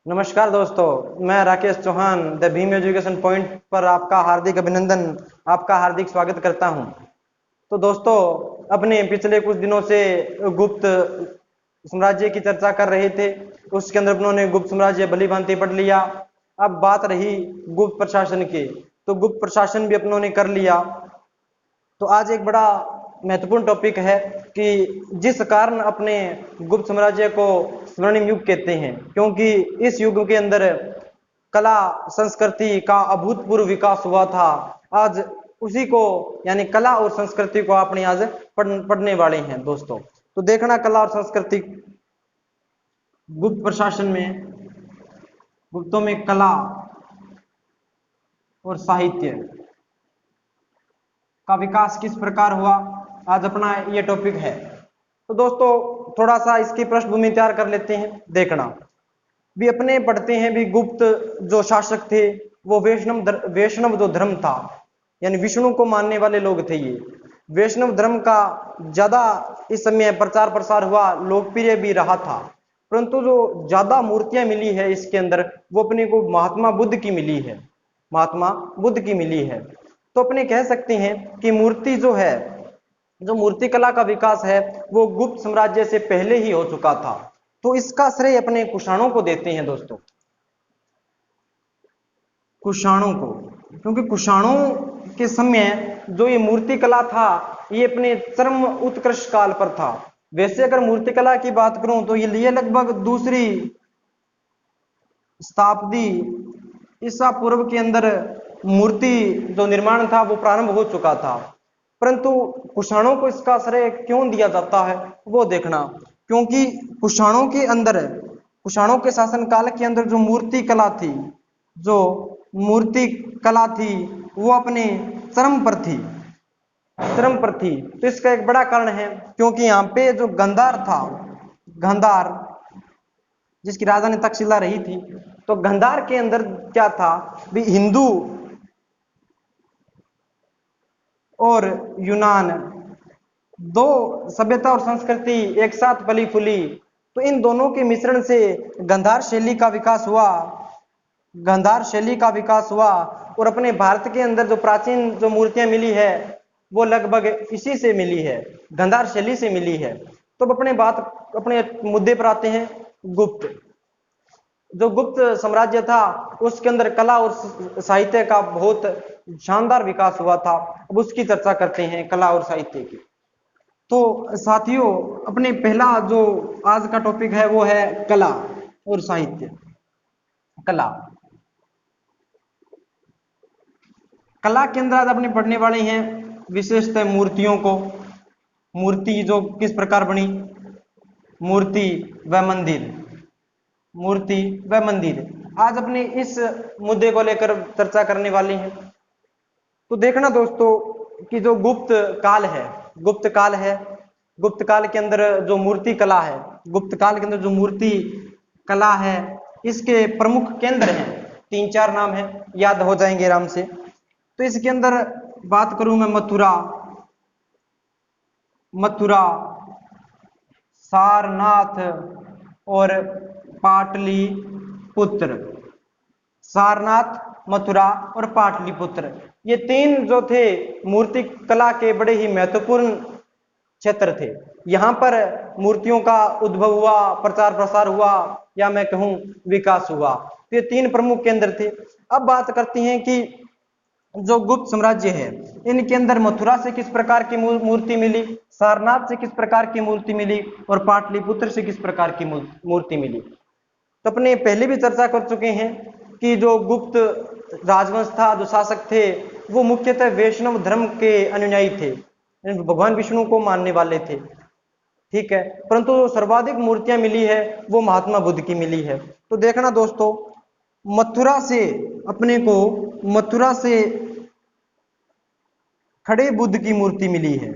नमस्कार दोस्तों, मैं Rakesh Chauhan the Bhim education point पर आपका हार्दिक अभिनंदन, आपका हार्दिक स्वागत करता हूं। तो दोस्तों, अपने पिछले कुछ दिनों से गुप्त साम्राज्य की चर्चा कर रहे थे। उसके अंदर उन्होंने गुप्त साम्राज्य भली भांति पढ़ लिया। अब बात रही गुप्त प्रशासन की, तो गुप्त प्रशासन भी अपनों ने कर लिया। तो आज एक बड़ा महत्वपूर्ण टॉपिक है कि जिस कारण अपने गुप्त साम्राज्य को स्वर्णिम युग कहते हैं, क्योंकि इस युग के अंदर कला संस्कृति का अभूतपूर्व विकास हुआ था। आज उसी को यानी कला और संस्कृति को अपने आज पढ़ने वाले हैं दोस्तों। तो देखना, कला और संस्कृति गुप्त प्रशासन में, गुप्तों में कला और साहित्य का विकास किस प्रकार हुआ, आज अपना ये टॉपिक है। तो दोस्तों, थोड़ा सा इसकी पृष्ठभूमि तैयार कर लेते हैं। देखना, भी अपने पढ़ते हैं भी गुप्त जो शासक थे वो वैष्णव जो धर्म था, यानी विष्णु को मानने वाले लोग थे। ये वैष्णव धर्म का ज्यादा इस समय प्रचार प्रसार हुआ, लोकप्रिय भी रहा था। परंतु जो ज्यादा मूर्तियां मिली है इसके अंदर, वो अपने को महात्मा बुद्ध की मिली है, महात्मा बुद्ध की मिली है। तो अपने कह सकते हैं कि मूर्ति जो है, जो मूर्ति कला का विकास है, वो गुप्त साम्राज्य से पहले ही हो चुका था। तो इसका श्रेय अपने कुषाणों को देते हैं दोस्तों, कुषाणों को, क्योंकि कुषाणों के समय जो ये मूर्ति कला था, ये अपने चरम उत्कृष्ट काल पर था। वैसे अगर मूर्ति कला की बात करूं तो ये लगभग दूसरी शताब्दी ईसा पूर्व के अंदर मूर्ति जो निर्माण था वो प्रारंभ हो चुका था। परंतु कुषाणों को इसका श्रेय क्यों दिया जाता है वो देखना, क्योंकि कुषाणों के अंदर, कुषाणों के शासन काल के अंदर जो मूर्ति कला थी, जो मूर्ति कला थी वो अपने चरम पर थी, चरम पर थी। तो इसका एक बड़ा कारण है, क्योंकि यहाँ पे जो गांधार था, गांधार जिसकी राजधानी तक्षशिला रही थी, तो गांधार के अंदर क्या था भी, हिंदू और यूनान दो सभ्यता और संस्कृति एक साथ पली फूली। तो इन दोनों के मिश्रण से गांधार शैली का विकास हुआ, गांधार शैली का विकास हुआ। और अपने भारत के अंदर जो प्राचीन जो मूर्तियां मिली है वो लगभग इसी से मिली है, गांधार शैली से मिली है। तो अपने मुद्दे पर आते हैं। गुप्त, जो गुप्त साम्राज्य था उसके अंदर कला और साहित्य का बहुत शानदार विकास हुआ था। अब उसकी चर्चा करते हैं, कला और साहित्य की। तो साथियों, अपने पहला जो आज का टॉपिक है वो है कला और साहित्य। कला, कला के अंदर आज अपने पढ़ने वाले हैं विशेषतः मूर्तियों को। मूर्ति जो किस प्रकार बनी, मूर्ति व मंदिर, मूर्ति व मंदिर, आज अपने इस मुद्दे को लेकर चर्चा करने वाले हैं। तो देखना दोस्तों कि जो गुप्त काल है, गुप्त काल है, गुप्त काल के अंदर जो मूर्ति कला है, गुप्त काल के अंदर जो मूर्ति कला है, इसके प्रमुख केंद्र हैं, 3-4 नाम है, याद हो जाएंगे आराम से। तो इसके अंदर बात करूं मैं मथुरा, मथुरा, सारनाथ और पाटलिपुत्र। सारनाथ, मथुरा और पाटलिपुत्र, ये 3 जो थे मूर्ति कला के बड़े ही महत्वपूर्ण क्षेत्र थे। यहाँ पर मूर्तियों का उद्भव हुआ, प्रचार प्रसार हुआ, या मैं कहूं विकास हुआ। तो ये 3 प्रमुख केंद्र थे। अब बात करते हैं कि जो गुप्त साम्राज्य है, इनके अंदर मथुरा से किस प्रकार की मूर्ति मिली, सारनाथ से किस प्रकार की मूर्ति मिली, और पाटलिपुत्र से किस प्रकार की मूर्ति मिली। तो अपने पहले भी चर्चा कर चुके हैं कि जो गुप्त राजवंश था, जो शासक थे, वो मुख्यतः वैष्णव धर्म के अनुयायी थे, भगवान विष्णु को मानने वाले थे। ठीक है, परंतु जो सर्वाधिक मूर्तियां मिली है वो महात्मा बुद्ध की मिली है। तो देखना दोस्तों, मथुरा से अपने को, मथुरा से खड़े बुद्ध की मूर्ति मिली है,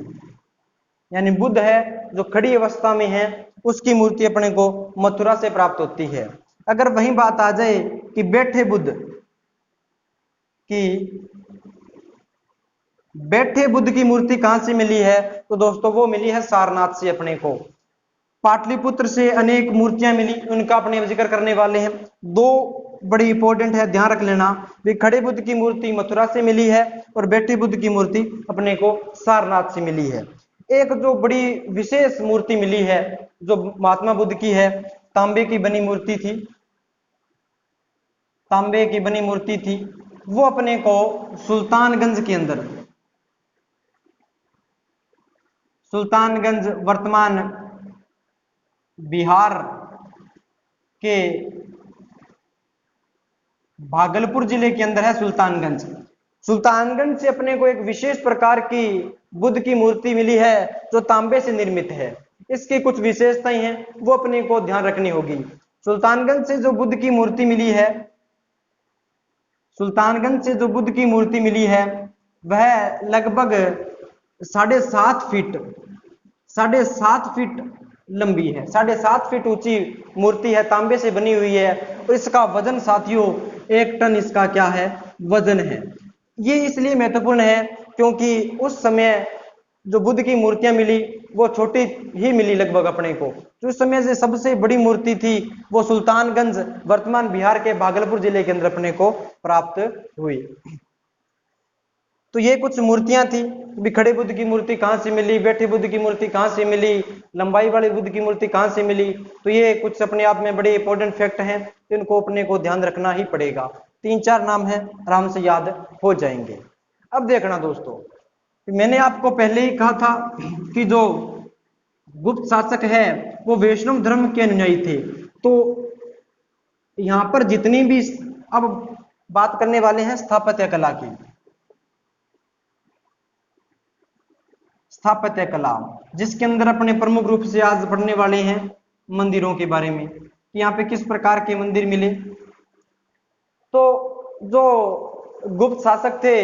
यानी बुद्ध है जो खड़ी अवस्था में है, उसकी मूर्ति अपने को मथुरा से प्राप्त होती है। अगर वही बात आ जाए कि बैठे बुद्ध की, बैठे बुद्ध की मूर्ति कहां से मिली है, तो दोस्तों वो मिली है सारनाथ से अपने को। पाटलिपुत्र से अनेक मूर्तियां मिली, उनका अपने अब जिक्र करने वाले हैं। दो बड़ी इंपॉर्टेंट है, ध्यान रख लेना। भी खड़े बुद्ध की मूर्ति मथुरा से मिली है और बैठे बुद्ध की मूर्ति अपने को सारनाथ से मिली है। एक जो बड़ी विशेष मूर्ति मिली है जो महात्मा बुद्ध की है, तांबे की बनी मूर्ति थी, तांबे की बनी मूर्ति थी, वो अपने को सुल्तानगंज के अंदर, सुल्तानगंज वर्तमान बिहार के भागलपुर जिले के अंदर है सुल्तानगंज। सुल्तानगंज से अपने को एक विशेष प्रकार की बुद्ध की मूर्ति मिली है जो तांबे से निर्मित है। इसकी कुछ विशेषताएं हैं, वो अपने को ध्यान रखनी होगी। सुल्तानगंज से जो बुद्ध की मूर्ति मिली है, सुल्तानगंज से जो बुद्ध की मूर्ति मिली है वह लगभग 7.5 फीट लंबी है, 7.5 फीट ऊंची मूर्ति है, तांबे से बनी हुई है। और इसका वजन साथियों 1 टन इसका क्या है, वजन है। ये इसलिए महत्वपूर्ण है क्योंकि उस समय जो बुद्ध की मूर्तियां मिली वो छोटी ही मिली लगभग अपने को। जो उस समय से सबसे बड़ी मूर्ति थी वो सुल्तानगंज वर्तमान बिहार के भागलपुर जिले के अंदर अपने को प्राप्त हुई। तो ये कुछ मूर्तियां थी। भी खड़े बुद्ध की मूर्ति कहाँ से मिली, बैठे बुद्ध की मूर्ति कहाँ से मिली, लंबाई वाले बुद्ध की मूर्ति कहाँ से मिली, तो ये कुछ अपने आप में बड़े इंपॉर्टेंट फैक्ट हैं, इनको अपने को ध्यान रखना ही पड़ेगा। 3-4 नाम है, आराम से याद हो जाएंगे। अब देखना दोस्तों, मैंने आपको पहले ही कहा था कि जो गुप्त शासक है वो वैष्णव धर्म के अनुयायी थे। तो यहां पर जितनी भी अब बात करने वाले हैं स्थापत्य कला की, स्थापत्य कला जिसके अंदर अपने प्रमुख रूप से आज पढ़ने वाले हैं मंदिरों के बारे में कि यहाँ पे किस प्रकार के मंदिर मिले। तो जो गुप्त शासक थे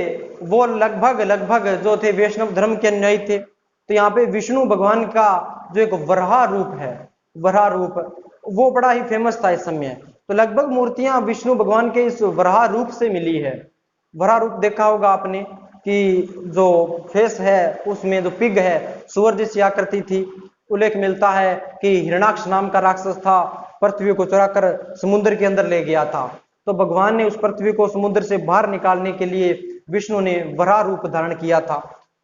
वो लगभग जो थे वैष्णव धर्म के अनुयायी थे। तो यहाँ पे विष्णु भगवान का जो एक वराह रूप है, वराह रूप वो बड़ा ही फेमस था इस समय। तो लगभग मूर्तियां विष्णु भगवान के इस वराह रूप से मिली है। वराह रूप देखा होगा आपने कि जो फेस है उसमें जो पिग है सूअर जैसी आकृति थी। उल्लेख मिलता है कि हिरणाक्ष नाम का राक्षस था, पृथ्वी को चुराकर समुद्र के अंदर ले गया था। तो भगवान ने उस पृथ्वी को समुद्र से बाहर निकालने के लिए विष्णु ने वराह रूप धारण किया था।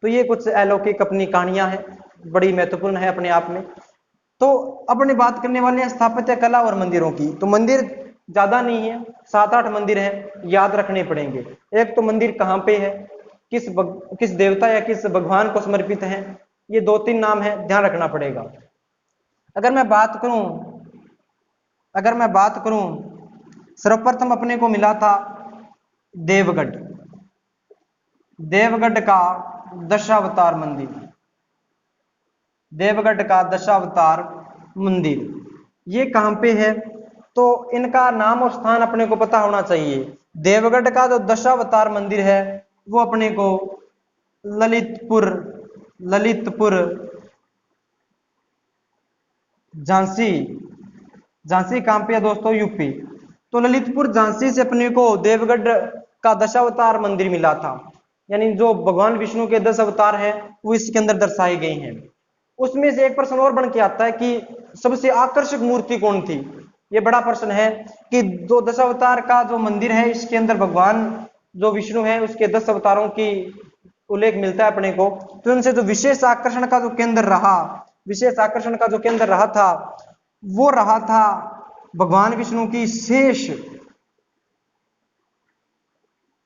तो ये कुछ अलौकिक अपनी कहानियां हैं, बड़ी महत्वपूर्ण है अपने आप में। तो अपने बात करने वाले हैं स्थापत्य कला और मंदिरों की। तो मंदिर ज्यादा नहीं है, 7-8 मंदिर हैं, याद रखने पड़ेंगे। एक तो मंदिर कहाँ पे है, किस देवता या किस भगवान को समर्पित है, ये 2-3 नाम है, ध्यान रखना पड़ेगा। अगर मैं बात करूं सर्वप्रथम अपने को मिला था देवगढ़, देवगढ़ का दशावतार मंदिर, देवगढ़ का दशावतार मंदिर ये कहां पे है, तो इनका नाम और स्थान अपने को पता होना चाहिए। देवगढ़ का जो दशावतार मंदिर है वो अपने को ललितपुर झांसी कहां पे है दोस्तों, यूपी। तो ललितपुर झांसी से अपने को देवगढ़ का दशावतार मंदिर मिला था। यानी जो भगवान विष्णु के 10 अवतार हैं वो इसके अंदर दर्शाए गए हैं। उसमें से एक प्रश्न और बन के आता है कि सबसे आकर्षक मूर्ति कौन थी। ये बड़ा प्रश्न है कि जो 10 अवतार का जो मंदिर है इसके अंदर भगवान जो विष्णु है उसके 10 अवतारों की उल्लेख मिलता है अपने को। तो उनसे जो विशेष आकर्षण का जो केंद्र रहा था वो रहा था भगवान विष्णु की शेष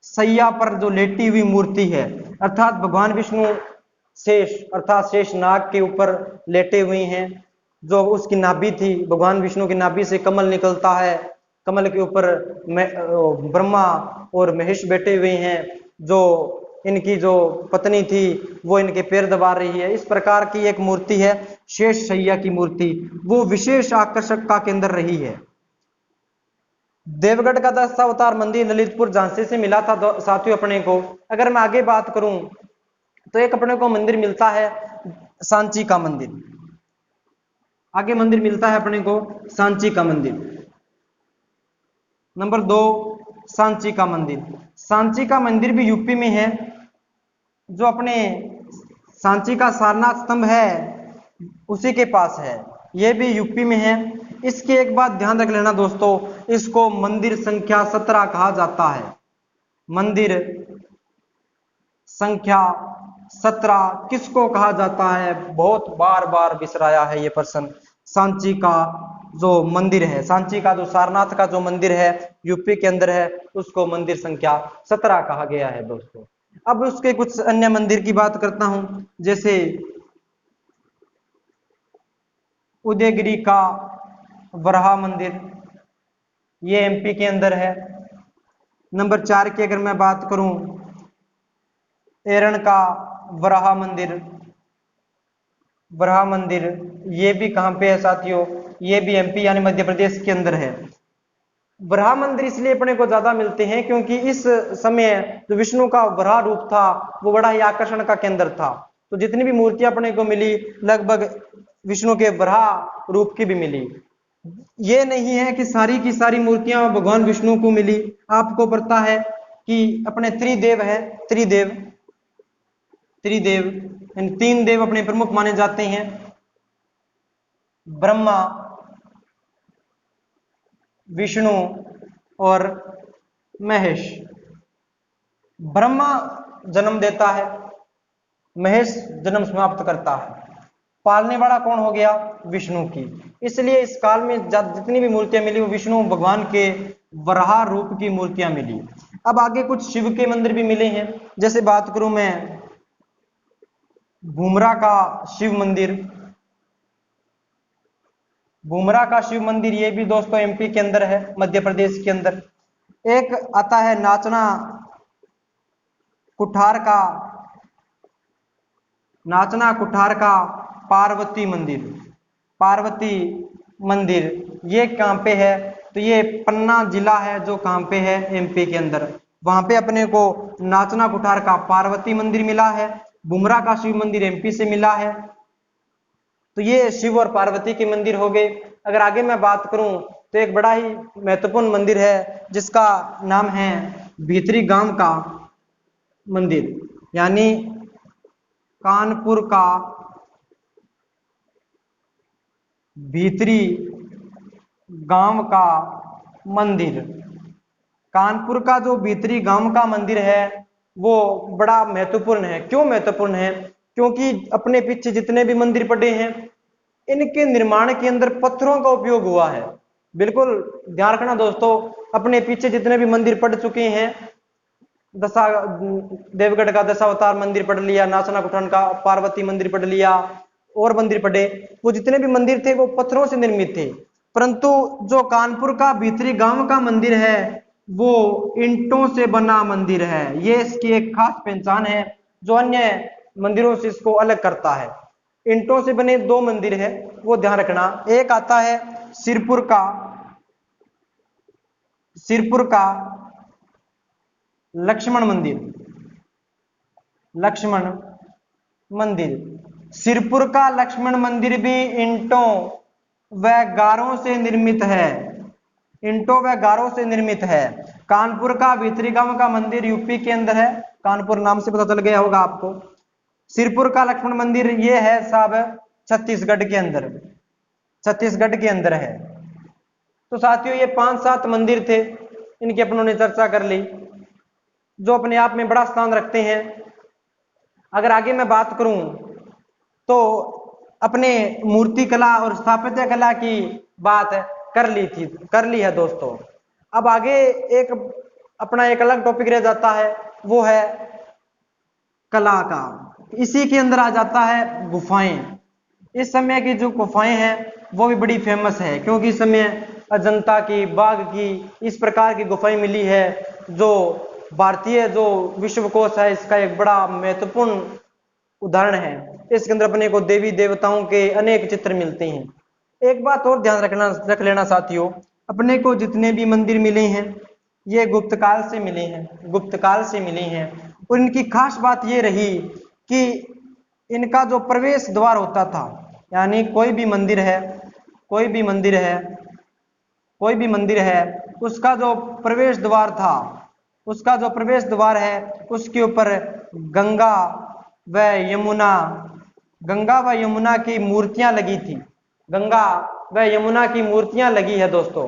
सैया पर जो लेटी हुई मूर्ति है, अर्थात भगवान विष्णु शेष नाग के ऊपर लेटे हुए हैं। जो उसकी नाभि थी, भगवान विष्णु की नाभि से कमल निकलता है, कमल के ऊपर ब्रह्मा और महेश बैठे हुए हैं। जो इनकी जो पत्नी थी वो इनके पैर दबा रही है। इस प्रकार की एक मूर्ति है शेष शैया की मूर्ति, वो विशेष आकर्षक का केंद्र रही है। देवगढ़ का दशावतार मंदिर ललितपुर झांसी से मिला था साथियों अपने को। अगर मैं आगे बात करूं तो एक अपने को मंदिर मिलता है सांची का मंदिर, आगे मंदिर मिलता है अपने को सांची का मंदिर। नंबर 2 सांची का मंदिर। सांची का मंदिर भी यूपी में है। जो अपने सांची का सारनाथ स्तंभ है उसी के पास है। ये भी यूपी में है। इसकी एक बात ध्यान रख लेना दोस्तों, इसको मंदिर संख्या 17 कहा जाता है। मंदिर संख्या 17 किसको कहा जाता है? बहुत बार बार बिसराया है ये प्रश्न। सांची का जो मंदिर है, सांची का जो सारनाथ का जो मंदिर है यूपी के अंदर है, उसको मंदिर संख्या 17 कहा गया है दोस्तों। अब उसके कुछ अन्य मंदिर की बात करता हूं, जैसे उदयगिरी का वराह मंदिर, ये एमपी के अंदर है। नंबर 4 की अगर मैं बात करूं, एरण का वराह मंदिर, वराह मंदिर ये भी कहां पे है साथियों? ये भी एमपी यानी मध्य प्रदेश के अंदर है। वराह मंदिर इसलिए अपने को ज्यादा मिलते हैं क्योंकि इस समय जो विष्णु का वराह रूप था वो बड़ा ही आकर्षण का केंद्र था। तो जितनी भी मूर्तियां अपने को मिली लगभग विष्णु के वराह रूप की भी मिली। ये नहीं है कि की सारी मूर्तियां भगवान विष्णु को मिली। आपको पता है कि अपने त्रिदेव है, त्रिदेव त्रिदेव इन 3 देव अपने प्रमुख माने जाते हैं, ब्रह्मा, विष्णु और महेश। ब्रह्मा जन्म देता है, महेश जन्म समाप्त करता है, पालने वाला कौन हो गया? विष्णु की। इसलिए इस काल में जितनी भी मूर्तियां मिली वो विष्णु भगवान के वराह रूप की मूर्तियां मिली। अब आगे कुछ शिव के मंदिर भी मिले हैं। जैसे बात करूं मैं भूमरा का शिव मंदिर, भूमरा का शिव मंदिर ये भी दोस्तों एमपी के अंदर है, मध्य प्रदेश के अंदर। एक आता है नाचना कुठार का, नाचना कुठार का पार्वती मंदिर, पार्वती मंदिर ये कहां पे है? तो ये पन्ना जिला है जो कहां पे है? एमपी के अंदर। वहां पे अपने को नाचना कुठार का पार्वती मंदिर मिला है, बुमरा का शिव मंदिर एमपी से मिला है। तो ये शिव और पार्वती के मंदिर हो गए। अगर आगे मैं बात करूं तो एक बड़ा ही महत्वपूर्ण मंदिर है जिसका नाम है भीतरी गांव का मंदिर, यानी कानपुर का भीतरी गांव का मंदिर। कानपुर का जो भीतरी गांव का मंदिर है वो बड़ा महत्वपूर्ण है। क्यों महत्वपूर्ण है? क्योंकि अपने पीछे जितने भी मंदिर पड़े हैं इनके निर्माण के अंदर पत्थरों का उपयोग हुआ है। बिल्कुल ध्यान रखना दोस्तों, अपने पीछे जितने भी मंदिर पड़ चुके हैं, दशा देवगढ़ का दशावतार मंदिर पढ़ लिया, नाचना कुठार का पार्वती मंदिर पढ़ लिया, और मंदिर पढ़े, वो जितने भी मंदिर थे वो पत्थरों से निर्मित थे। परंतु जो कानपुर का भीतरी गांव का मंदिर है वो ईंटों से बना मंदिर है। ये इसकी एक खास पहचान है जो अन्य मंदिरों से इसको अलग करता है। ईंटों से बने 2 मंदिर है, वो ध्यान रखना। एक आता है सिरपुर का, सिरपुर का लक्ष्मण मंदिर, लक्ष्मण मंदिर। सिरपुर का लक्ष्मण मंदिर भी ईंटों व गारों से निर्मित है, ईंटों व गारों से निर्मित है। कानपुर का भीतरी गांव का मंदिर यूपी के अंदर है, कानपुर नाम से पता चल गया होगा आपको। सिरपुर का लक्ष्मण मंदिर ये है साहब छत्तीसगढ़ के अंदर, छत्तीसगढ़ के अंदर है। तो साथियों ये 5-7 मंदिर थे, इनकी अपनों ने चर्चा कर ली, जो अपने आप में बड़ा स्थान रखते हैं। अगर आगे मैं बात करूं तो अपने मूर्ति कला और स्थापत्य कला की बात कर ली है दोस्तों। अब आगे एक अपना एक अलग टॉपिक रह जाता है, वो है कला का। इसी के अंदर आ जाता है गुफाएं। इस समय की जो गुफाएं हैं वो भी बड़ी फेमस है, क्योंकि इस समय अजंता की, बाघ की, इस प्रकार की गुफाएं मिली है जो भारतीय जो विश्वकोश है इसका एक बड़ा महत्वपूर्ण उदाहरण है। इसके अंदर अपने को देवी देवताओं के अनेक चित्र मिलते हैं। एक बात और ध्यान रख लेना साथियों, अपने को जितने भी मंदिर मिले हैं ये गुप्त काल से मिले हैं, गुप्त काल से मिले हैं। और इनकी खास बात ये रही कि इनका जो प्रवेश द्वार होता था, यानी कोई भी मंदिर है, कोई भी मंदिर है, कोई भी मंदिर है, उसका जो प्रवेश द्वार था, उसका जो प्रवेश द्वार है उसके ऊपर गंगा व यमुना, गंगा व यमुना की मूर्तियां लगी थी। गंगा व यमुना की मूर्तियां लगी है दोस्तों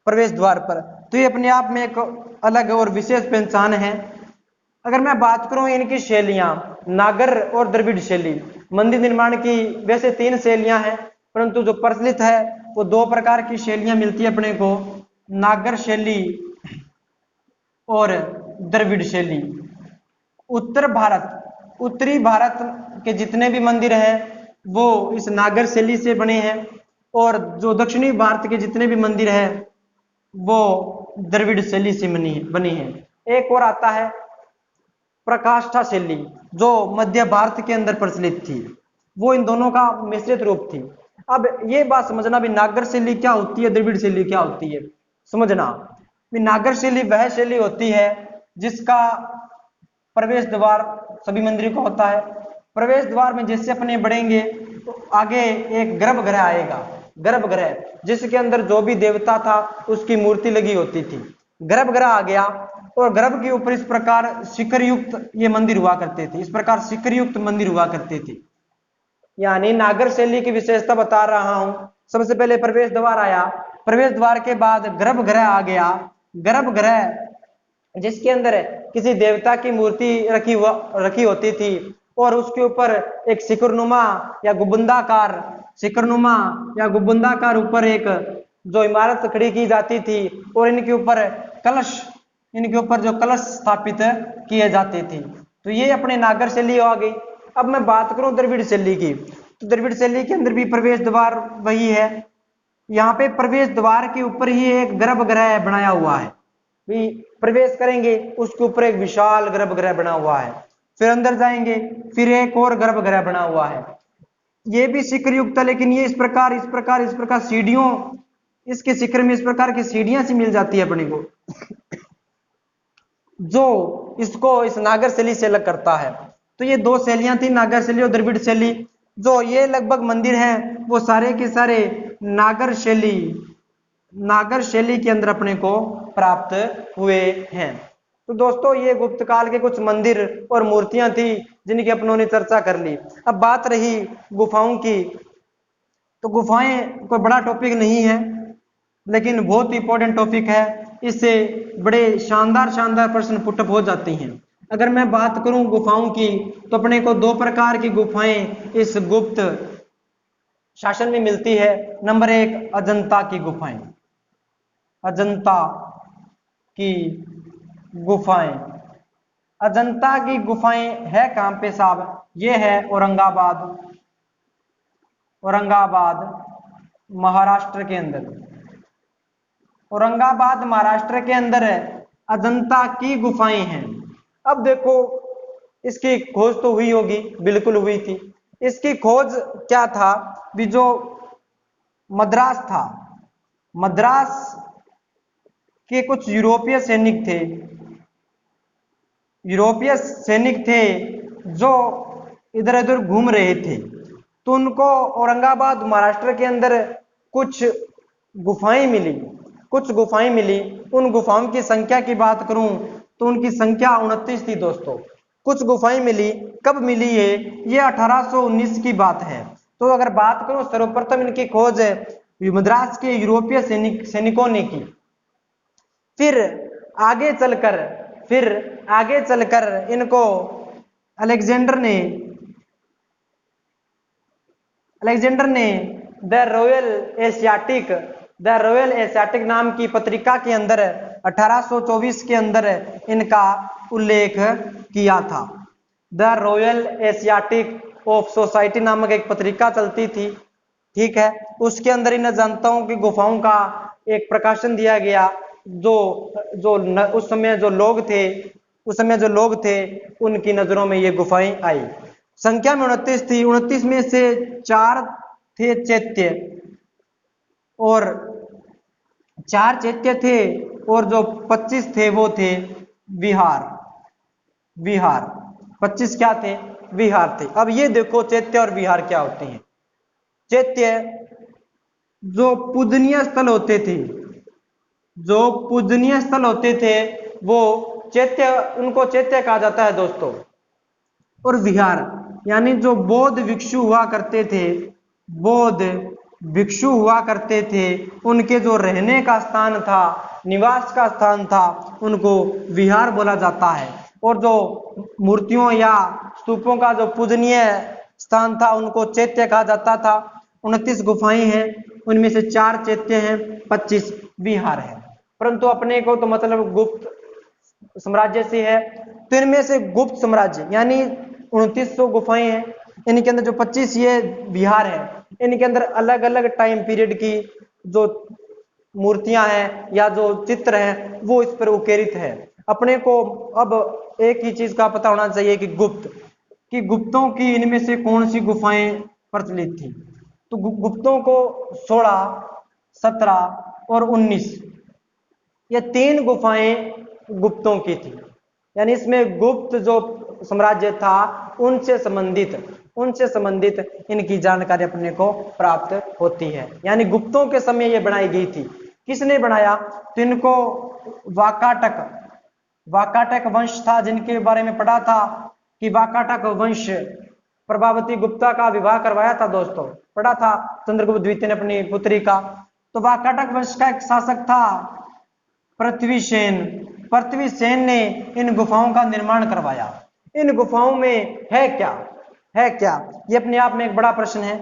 प्रवेश द्वार पर। तो ये अपने आप में एक अलग और विशेष पहचान है। अगर मैं बात करूं इनकी शैलियां, नागर और द्रविड़ शैली, मंदिर निर्माण की वैसे 3 शैलियां हैं, परंतु जो प्रचलित है वो 2 प्रकार की शैलियां मिलती है अपने को, नागर शैली और द्रविड़ शैली। उत्तरी भारत के जितने भी मंदिर हैं वो इस नागर शैली से बने हैं, और जो दक्षिणी भारत के जितने भी मंदिर हैं वो द्रविड़ शैली से बनी है। एक और आता है प्रकाष्ठा शैली, जो मध्य भारत के अंदर प्रचलित थी, वो इन दोनों का मिश्रित रूप थी। अब ये बात समझना भी नागर शैली क्या होती है, द्रविड़ शैली क्या होती है, समझना भी। नागर शैली वह शैली होती है जिसका प्रवेश द्वार सभी मंदिरों का होता है। प्रवेश द्वार में जैसे अपने बढ़ेंगे तो आगे एक गर्भगृह आएगा, गर्भगृह जिसके अंदर जो भी देवता था उसकी मूर्ति लगी होती थी। गर्भगृह आ गया और गर्भ के ऊपर इस प्रकार शिखर युक्त ये मंदिर हुआ करते थे, इस प्रकार शिखर युक्त मंदिर हुआ करते थे। यानी नागर शैली की विशेषता बता रहा हूं। सबसे पहले प्रवेश द्वार आया, प्रवेश द्वार के बाद गर्भगृह आ गया, गर्भगृह जिसके अंदर किसी देवता की मूर्ति रखी होती थी, और उसके ऊपर एक शिखरनुमा या गुंबदाकार शिखरनुमा या गुंबदाकार ऊपर एक जो इमारत खड़ी की जाती थी, और इनके ऊपर कलश, इनके ऊपर जो कलश स्थापित किए जाते थे। तो ये अपने नागर शैली आ गई। अब मैं बात करूं द्रविड़ शैली की, तो द्रविड़ शैली के अंदर भी प्रवेश द्वार वही है। यहाँ पे प्रवेश द्वार के ऊपर ही एक गर्भगृह बनाया हुआ है, भी प्रवेश करेंगे उसके ऊपर एक विशाल गर्भगृह बना हुआ है, फिर अंदर जाएंगे फिर एक और गर्भगृह बना हुआ है। ये भी शिखर युक्त है, लेकिन ये इस प्रकार सीढ़ियों, इसके शिखर में इस प्रकार की सीढ़ियां सी मिल जाती है अपने को, जो इसको इस नागर शैली से अलग करता है। तो ये 2 शैलियां थी, नागर शैली और द्रविड़ शैली। जो ये लगभग मंदिर हैं वो सारे के सारे नागर शैली के अंदर अपने को प्राप्त हुए हैं। तो दोस्तों ये गुप्त काल के कुछ मंदिर और मूर्तियां थी जिनकी अपनों ने चर्चा कर ली। अब बात रही गुफाओं की, तो गुफाएं कोई बड़ा टॉपिक नहीं है, लेकिन बहुत इंपॉर्टेंट टॉपिक है। इससे बड़े शानदार प्रश्न पुटअप हो जाती हैं। अगर मैं बात करूं गुफाओं की, तो अपने को 2 प्रकार की गुफाएं इस गुप्त शासन में मिलती है। नंबर 1 अजंता की गुफाएं, अजंता की गुफाएं। अजंता की गुफाएं है कहां पे साहब, ये है औरंगाबाद, औरंगाबाद महाराष्ट्र के अंदर, औरंगाबाद महाराष्ट्र के अंदर है अजंता की गुफाएं हैं। अब देखो इसकी खोज तो हुई होगी, बिल्कुल हुई थी। इसकी खोज क्या था भी, जो मद्रास था, मद्रास के कुछ यूरोपीय सैनिक थे जो इधर उधर घूम रहे थे, तो उनको औरंगाबाद महाराष्ट्र के अंदर कुछ गुफाएं मिली। उन गुफाओं की संख्या की बात करूं तो उनकी संख्या 29 थी दोस्तों। कुछ गुफाएं मिली, कब मिली ये 1819 की बात है। तो अगर बात करूं सर्वप्रथम इनकी खोज मद्रास के यूरोपीय सैनिकों ने की। फिर आगे चलकर इनको अलेक्जेंडर ने द रॉयल एशियाटिक नाम की पत्रिका के अंदर 1824 के अंदर इनका उल्लेख किया था। The royal Asiatic of society नामक एक पत्रिका चलती थी, ठीक है, उसके अंदर इन अजंताओं की गुफाओं का एक प्रकाशन दिया गया। उस समय जो लोग थे उनकी नजरों में ये गुफाएं आई। संख्या में 29 थी, 29 में से 4 थे चैत्य, और 4 चैत्य थे, और जो 25 थे वो थे विहार। 25 क्या थे, विहार थे। अब ये देखो चैत्य और विहार क्या होते हैं। चैत्य जो पूजनीय स्थल होते थे वो चैत्य, उनको चैत्य कहा जाता है दोस्तों। और विहार यानी जो बौद्ध भिक्षु हुआ करते थे, बौद्ध भिक्षु हुआ करते थे, उनके जो रहने का स्थान था, निवास का स्थान था, उनको विहार बोला जाता है। और जो मूर्तियों या स्तूपों का जो पूजनीय स्थान था, उनको चैत्य कहा जाता था। 29 गुफाएं हैं, उनमें से 4 चैत्य हैं, 25 विहार है। परंतु अपने को तो मतलब गुप्त साम्राज्य से है, तो इनमें से गुप्त साम्राज्य यानी 2900 गुफाएं हैं, इनके अंदर जो 25 ये विहार है, इनके अंदर अलग अलग टाइम पीरियड की जो मूर्तियां हैं या जो चित्र हैं वो इस पर उकेरित है। अपने को अब एक ही चीज का पता होना चाहिए कि गुप्तों की इनमें से कौन सी गुफाएं प्रचलित थी। तो गुप्तों को 16, 17 और 19 ये 3 गुफाएं गुप्तों की थी। यानी इसमें गुप्त जो साम्राज्य था उनसे संबंधित इनकी जानकारी अपने को प्राप्त होती है। यानी गुप्तों के समय ये बनाई गई थी। किसने बनाया? तो इनको वाकाटक वंश था, जिनके बारे में पढ़ा था कि वाकाटक वंश प्रभावती गुप्ता का विवाह करवाया था। दोस्तों पढ़ा था चंद्रगुप्त द्वितीय ने अपनी पुत्री का। तो वाकाटक वंश का एक शासक था पृथ्वीसेन ने इन गुफाओं का निर्माण करवाया। इन गुफाओं में है क्या ये अपने आप में एक बड़ा प्रश्न है।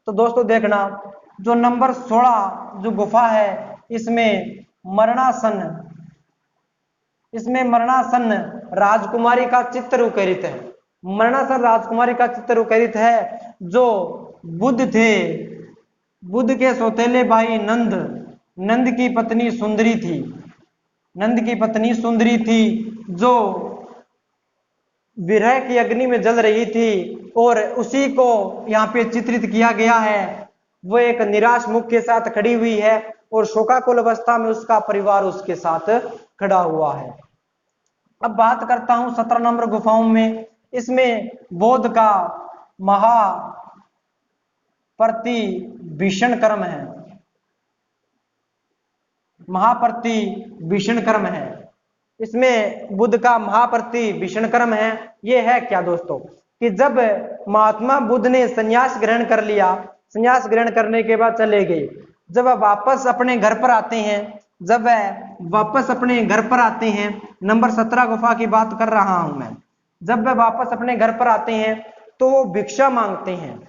तो दोस्तों देखना, जो नंबर 16 जो गुफा है, इसमें मरणासन राजकुमारी का चित्र उकेरित है। मरणासन राजकुमारी का चित्र उकेरित है, जो बुद्ध थे। बुद्ध के सौतेले भाई नंद की पत्नी सुंदरी थी, जो विरह की अग्नि में जल रही थी, और उसी को यहाँ पे चित्रित किया गया है। वो एक निराश मुख के साथ खड़ी हुई है और शोकाकुल अवस्था में उसका परिवार उसके साथ खड़ा हुआ है। अब बात करता हूं 17 नंबर गुफाओं में। इसमें बौद्ध का महाप्रतिभीषण कर्म है। इसमें बुद्ध का महाप्रतिभीषण कर्म है। ये है क्या दोस्तों, कि जब महात्मा बुद्ध ने संन्यास ग्रहण कर लिया, संन्यास ग्रहण करने के बाद चले गए, जब वह वापस अपने घर पर आते हैं, नंबर 17 गुफा की बात कर रहा हूं मैं। जब वह वापस अपने घर पर आते हैं तो वो भिक्षा मांगते हैं।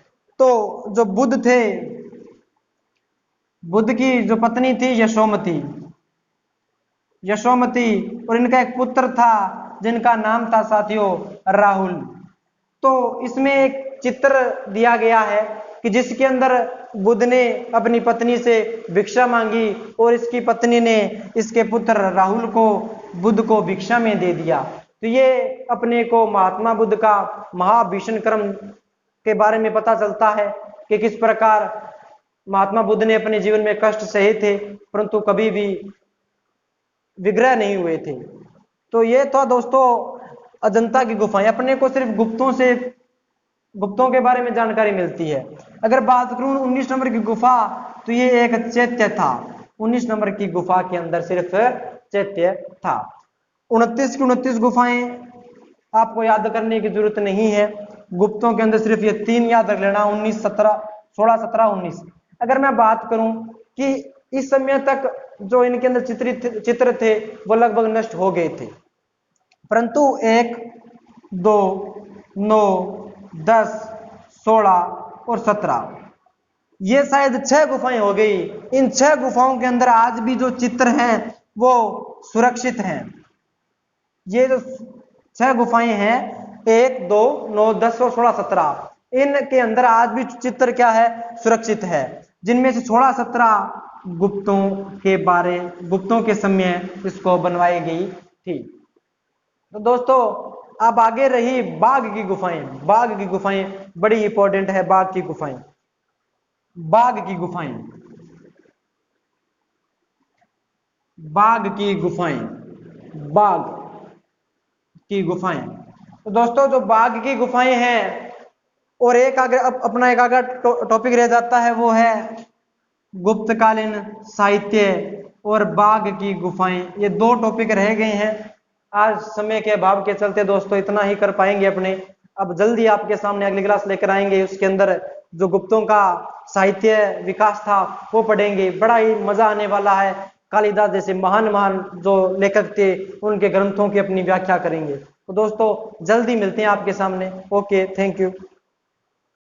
तो जो बुद्ध थे, बुद्ध की जो पत्नी थी यशोमती, और इनका एक पुत्र था जिनका नाम था साथियों राहुल। तो इसमें एक चित्र दिया गया है कि जिसके अंदर बुद्ध ने अपनी पत्नी से भिक्षा मांगी और इसकी पत्नी ने इसके पुत्र राहुल को बुद्ध को भिक्षा में दे दिया। तो ये अपने को महात्मा बुद्ध का महाभीषण कर्म के बारे में पता चलता है कि किस प्रकार महात्मा बुद्ध ने अपने जीवन में कष्ट सहे थे, परंतु कभी भी विग्रह नहीं हुए थे। तो ये था दोस्तों अजंता की गुफाएं। अपने को सिर्फ गुप्तों के बारे में जानकारी मिलती है। अगर बात करूं 19 नंबर की गुफा, तो ये एक चैत्य था। 19 नंबर की गुफा के अंदर सिर्फ चैत्य था। 29 की 29 गुफाएं आपको याद करने की जरूरत नहीं है। गुप्तों के अंदर सिर्फ ये 3 याद रख लेना, 16, 17, 19। अगर मैं बात करूं कि इस समय तक जो इनके अंदर चित्र थे वो लगभग नष्ट हो गए थे, परंतु 1, 2, 9, 10, 16 और 17 ये शायद 6 गुफाएं हो गई। इन 6 गुफाओं के अंदर आज भी जो चित्र हैं वो सुरक्षित हैं। ये जो 6 गुफाएं हैं 1, 2, 9, 10 और 16, 17, इनके अंदर आज भी चित्र क्या है, सुरक्षित है। जिनमें से 16, 17 गुप्तों के समय इसको बनवाई गई थी। तो दोस्तों अब आगे रही बाघ की गुफाएं बड़ी इंपॉर्टेंट है। बाघ की गुफाएं। तो दोस्तों जो बाघ की गुफाएं हैं, और एक अपना एक आगे टॉपिक रह जाता है, वो है गुप्तकालीन साहित्य और बाघ की गुफाएं। ये 2 टॉपिक रह गए हैं। आज समय के अभाव के चलते दोस्तों इतना ही कर पाएंगे अपने। अब जल्दी आपके सामने अगली क्लास लेकर आएंगे। उसके अंदर जो गुप्तों का साहित्य विकास था वो पढ़ेंगे, बड़ा ही मजा आने वाला है। कालिदास जैसे महान महान जो लेखक थे उनके ग्रंथों की अपनी व्याख्या करेंगे। तो दोस्तों जल्दी मिलते हैं आपके सामने। Okay, thank you.